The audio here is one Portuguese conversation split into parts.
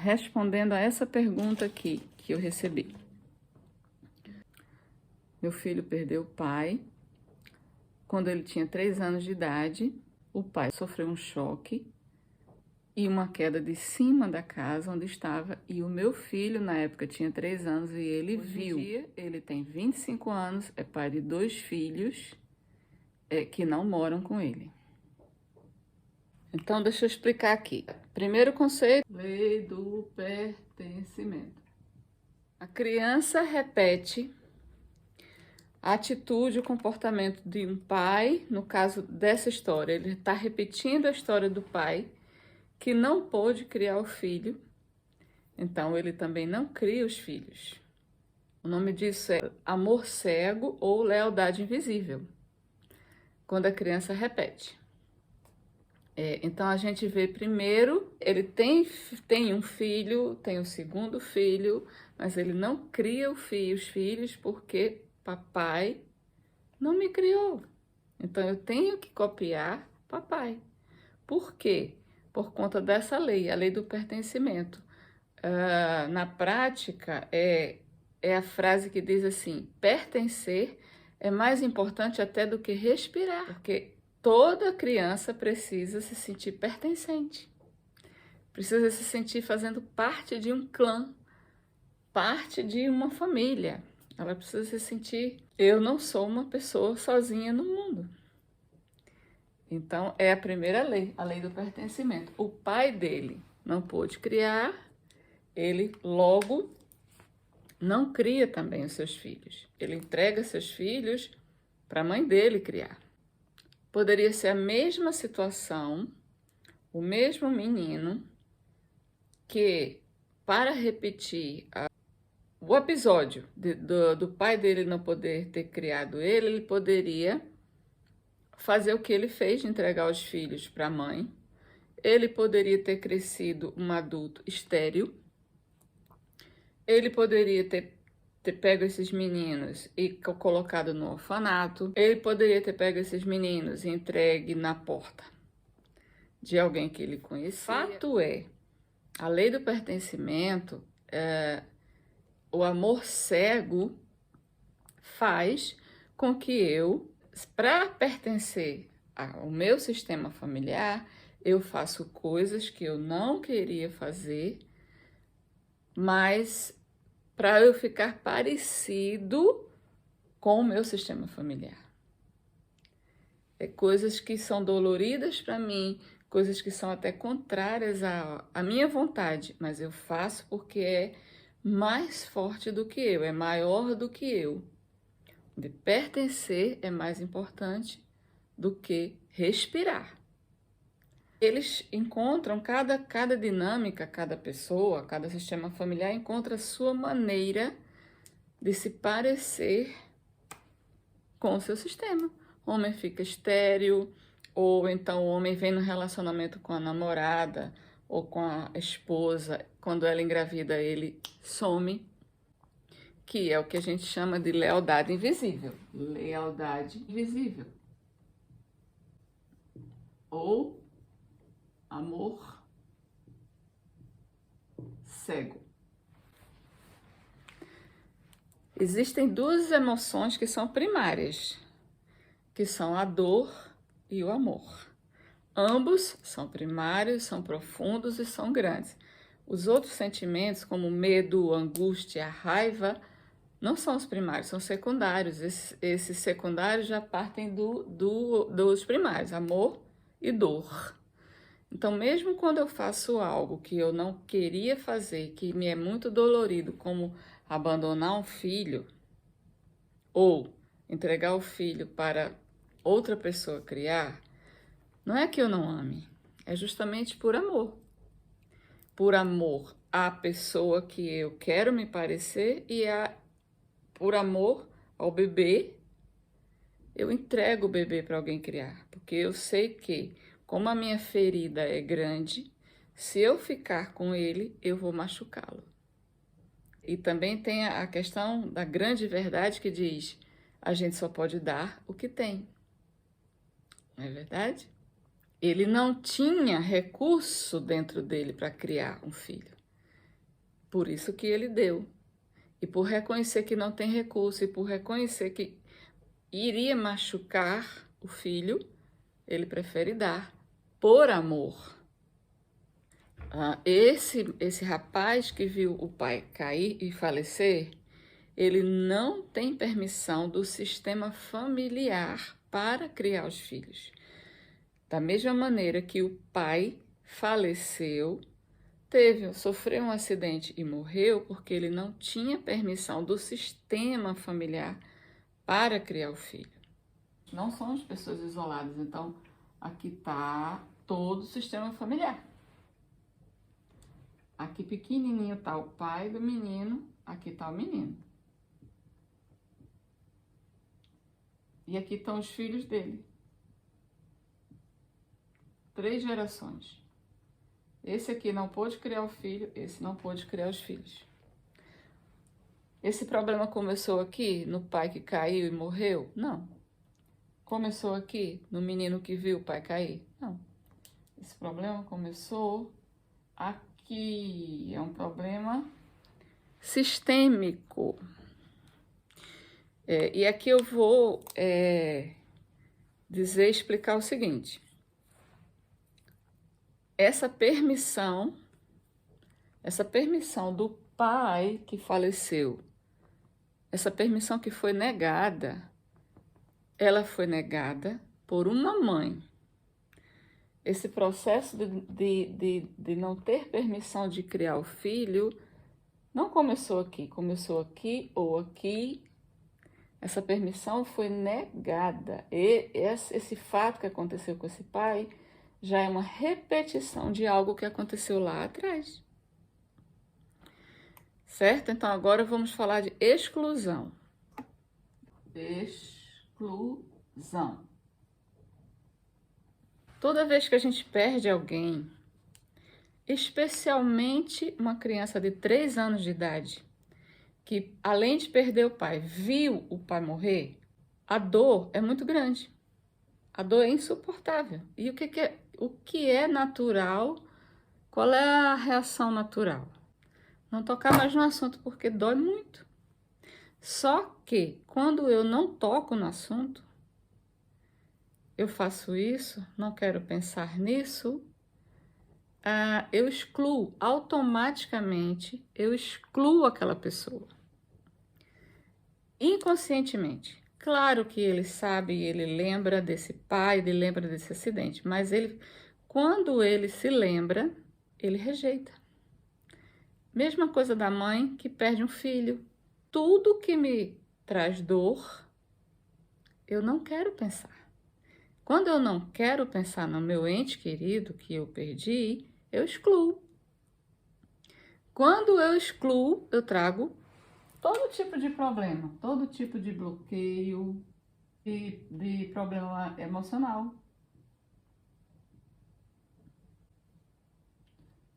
Respondendo a essa pergunta aqui que eu recebi. Meu filho perdeu o pai quando ele tinha 3 anos de idade. O pai sofreu um choque e uma queda de cima da casa onde estava, e o meu filho na época tinha 3 anos e ele viu. Hoje em dia, ele tem 25 anos, é pai de 2 filhos que não moram com ele. Então, deixa eu explicar aqui. Primeiro conceito, lei do pertencimento. A criança repete a atitude, o comportamento de um pai. No caso dessa história, ele está repetindo a história do pai que não pôde criar o filho, então ele também não cria os filhos. O nome disso é amor cego ou lealdade invisível, quando a criança repete. Então a gente vê primeiro, ele tem um filho, tem o segundo filho, mas ele não cria os filhos porque papai não me criou. Então eu tenho que copiar papai. Por quê? Por conta dessa lei, a lei do pertencimento. Na prática, é a frase que diz assim: pertencer é mais importante até do que respirar, porque toda criança precisa se sentir pertencente, precisa se sentir fazendo parte de um clã, parte de uma família. Ela precisa se sentir, eu não sou uma pessoa sozinha no mundo. Então, é a primeira lei, a lei do pertencimento. O pai dele não pôde criar, ele logo não cria também os seus filhos. Ele entrega seus filhos para a mãe dele criar. Poderia ser a mesma situação, o mesmo menino que, para repetir o episódio do pai dele não poder ter criado ele poderia fazer o que ele fez de entregar os filhos para a mãe. Ele poderia ter crescido um adulto estéril. Ele poderia ter pego esses meninos e colocado no orfanato. Ele poderia ter pego esses meninos e entregue na porta de alguém que ele conhecia. Fato é, a lei do pertencimento, o amor cego faz com que eu, para pertencer ao meu sistema familiar, eu faço coisas que eu não queria fazer, mas para eu ficar parecido com o meu sistema familiar. Coisas que são doloridas para mim, coisas que são até contrárias à minha vontade, mas eu faço porque é mais forte do que eu, é maior do que eu. De pertencer é mais importante do que respirar. Eles encontram, cada dinâmica, cada pessoa, cada sistema familiar encontra a sua maneira de se parecer com o seu sistema. O homem fica estéril, ou então o homem vem no relacionamento com a namorada ou com a esposa, quando ela engravida ele some, que é o que a gente chama de lealdade invisível. Lealdade invisível. Ou amor cego. Existem 2 emoções que são primárias, que são a dor e o amor. Ambos são primários, são profundos e são grandes. Os outros sentimentos, como medo, angústia, raiva, não são os primários, são secundários. Esses secundários já partem dos primários, amor e dor. Então, mesmo quando eu faço algo que eu não queria fazer, que me é muito dolorido, como abandonar um filho ou entregar o filho para outra pessoa criar, não é que eu não ame, é justamente por amor. Por amor à pessoa que eu quero me parecer e por amor ao bebê, eu entrego o bebê para alguém criar, porque eu sei que, como a minha ferida é grande, se eu ficar com ele, eu vou machucá-lo. E também tem a questão da grande verdade que diz: a gente só pode dar o que tem. Não é verdade? Ele não tinha recurso dentro dele para criar um filho. Por isso que ele deu. E por reconhecer que não tem recurso, e por reconhecer que iria machucar o filho, ele prefere dar por amor. Esse rapaz que viu o pai cair e falecer, ele não tem permissão do sistema familiar para criar os filhos. Da mesma maneira que o pai faleceu, sofreu um acidente e morreu porque ele não tinha permissão do sistema familiar para criar o filho. Não somos pessoas isoladas, então aqui está todo o sistema familiar. Aqui pequenininho está o pai do menino, aqui está o menino. E aqui estão os filhos dele. 3 gerações. Esse aqui não pôde criar o filho, esse não pôde criar os filhos. Esse problema começou aqui, no pai que caiu e morreu? Não. Começou aqui, no menino que viu o pai cair? Não. Esse problema começou aqui. É um problema sistêmico. E aqui eu vou explicar o seguinte. Essa permissão do pai que faleceu, essa permissão que foi negada, ela foi negada por uma mãe. Esse processo de não ter permissão de criar o filho não começou aqui ou aqui. Essa permissão foi negada. E esse fato que aconteceu com esse pai já é uma repetição de algo que aconteceu lá atrás. Certo? Então, agora vamos falar de exclusão. Exclusão. Toda vez que a gente perde alguém, especialmente uma criança de 3 anos de idade, que além de perder o pai, viu o pai morrer, a dor é muito grande. A dor é insuportável. E o que é natural? Qual é a reação natural? Não tocar mais no assunto porque dói muito. Só que quando eu não toco no assunto, eu faço isso, não quero pensar nisso, eu excluo automaticamente, eu excluo aquela pessoa. Inconscientemente. Claro que ele sabe, ele lembra desse pai, ele lembra desse acidente, mas quando ele se lembra, ele rejeita. Mesma coisa da mãe que perde um filho. Tudo que me traz dor, eu não quero pensar. Quando eu não quero pensar no meu ente querido que eu perdi, eu excluo. Quando eu excluo, eu trago todo tipo de problema, todo tipo de bloqueio, de problema emocional.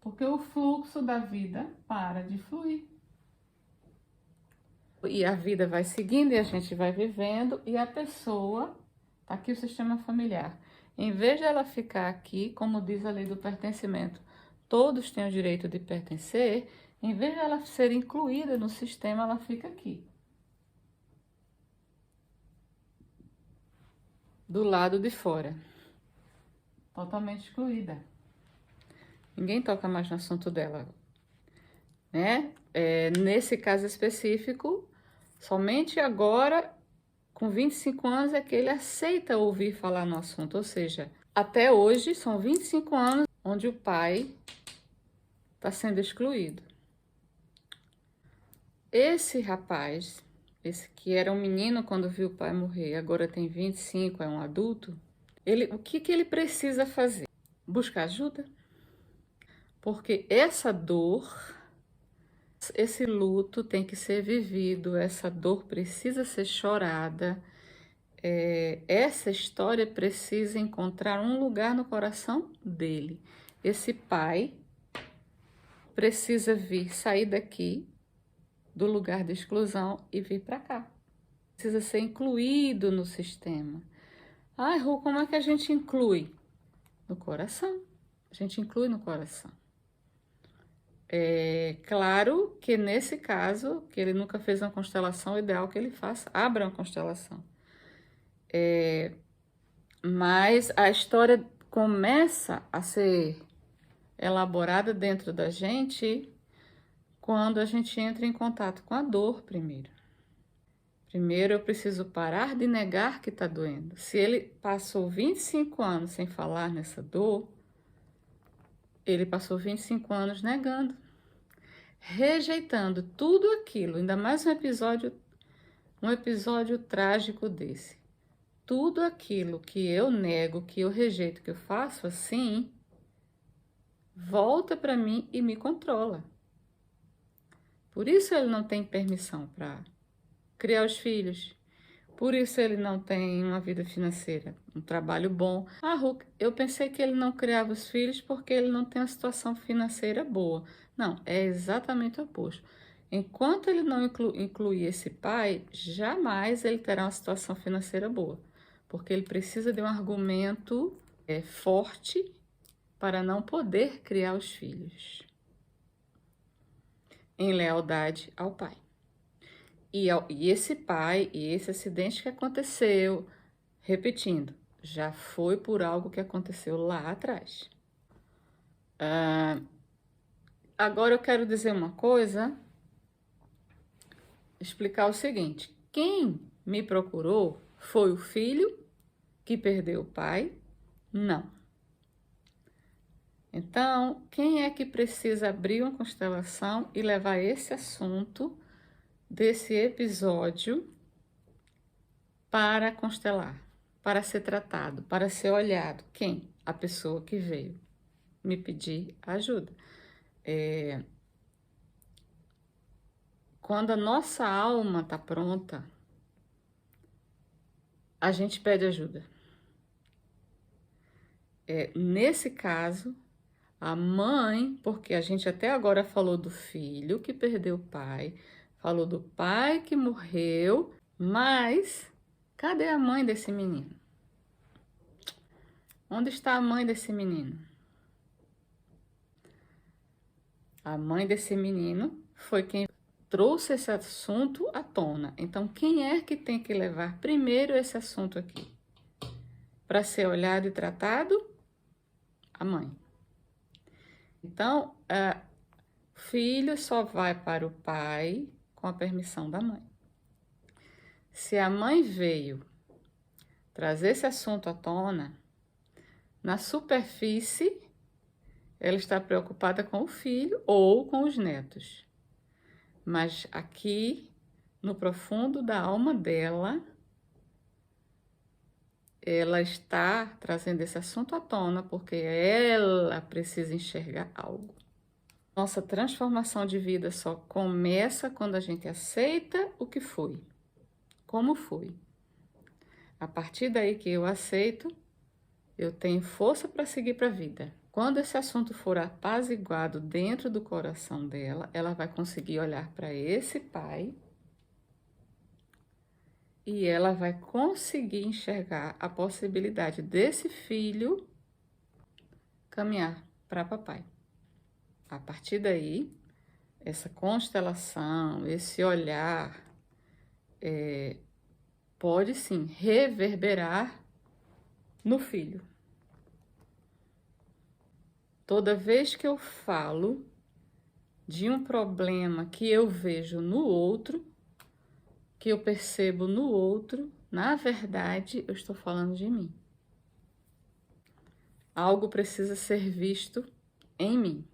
Porque o fluxo da vida para de fluir. E a vida vai seguindo e a gente vai vivendo e a pessoa, tá aqui o sistema familiar. Em vez de ela ficar aqui, como diz a lei do pertencimento, todos têm o direito de pertencer, em vez de ela ser incluída no sistema, ela fica aqui. Do lado de fora. Totalmente excluída. Ninguém toca mais no assunto dela, né? Nesse caso específico, somente agora, com 25 anos, é que ele aceita ouvir falar no assunto. Ou seja, até hoje, são 25 anos onde o pai está sendo excluído. Esse rapaz, esse que era um menino quando viu o pai morrer, agora tem 25, é um adulto, o que ele precisa fazer? Buscar ajuda. Porque essa dor, esse luto tem que ser vivido, essa dor precisa ser chorada, essa história precisa encontrar um lugar no coração dele. Esse pai precisa sair daqui, do lugar de exclusão e vir para cá. Precisa ser incluído no sistema. Ai, Ru, como é que a gente inclui? No coração. A gente inclui no coração. É claro que nesse caso, que ele nunca fez uma constelação, o ideal que ele faça, abra uma constelação. Mas a história começa a ser elaborada dentro da gente quando a gente entra em contato com a dor primeiro. Primeiro eu preciso parar de negar que está doendo. Se ele passou 25 anos sem falar nessa dor, ele passou 25 anos negando, rejeitando tudo aquilo, ainda mais um episódio trágico desse. Tudo aquilo que eu nego, que eu rejeito, que eu faço assim, volta para mim e me controla. Por isso ele não tem permissão para criar os filhos. Por isso ele não tem uma vida financeira, um trabalho bom. Ah, Hulk, eu pensei que ele não criava os filhos porque ele não tem uma situação financeira boa. Não, é exatamente o oposto. Enquanto ele não incluir esse pai, jamais ele terá uma situação financeira boa. Porque ele precisa de um argumento forte para não poder criar os filhos. Em lealdade ao pai. E esse pai, e esse acidente que aconteceu, repetindo, já foi por algo que aconteceu lá atrás. Agora eu quero dizer uma coisa, explicar o seguinte. Quem me procurou foi o filho que perdeu o pai? Não. Então, quem é que precisa abrir uma constelação e levar esse assunto desse episódio para constelar, para ser tratado, para ser olhado? Quem? A pessoa que veio me pedir ajuda. Quando a nossa alma está pronta, a gente pede ajuda. Nesse caso, a mãe, porque a gente até agora falou do filho que perdeu o pai, falou do pai que morreu, mas cadê a mãe desse menino? Onde está a mãe desse menino? A mãe desse menino foi quem trouxe esse assunto à tona. Então, quem é que tem que levar primeiro esse assunto aqui? Para ser olhado e tratado? A mãe. Então, o filho só vai para o pai com a permissão da mãe. Se a mãe veio trazer esse assunto à tona, na superfície, ela está preocupada com o filho ou com os netos. Mas aqui, no profundo da alma dela, ela está trazendo esse assunto à tona porque ela precisa enxergar algo. Nossa transformação de vida só começa quando a gente aceita o que foi, como foi. A partir daí que eu aceito, eu tenho força para seguir para a vida. Quando esse assunto for apaziguado dentro do coração dela, ela vai conseguir olhar para esse pai e ela vai conseguir enxergar a possibilidade desse filho caminhar para papai. A partir daí, essa constelação, esse olhar, pode sim reverberar no filho. Toda vez que eu falo de um problema que eu vejo no outro, que eu percebo no outro, na verdade, eu estou falando de mim. Algo precisa ser visto em mim.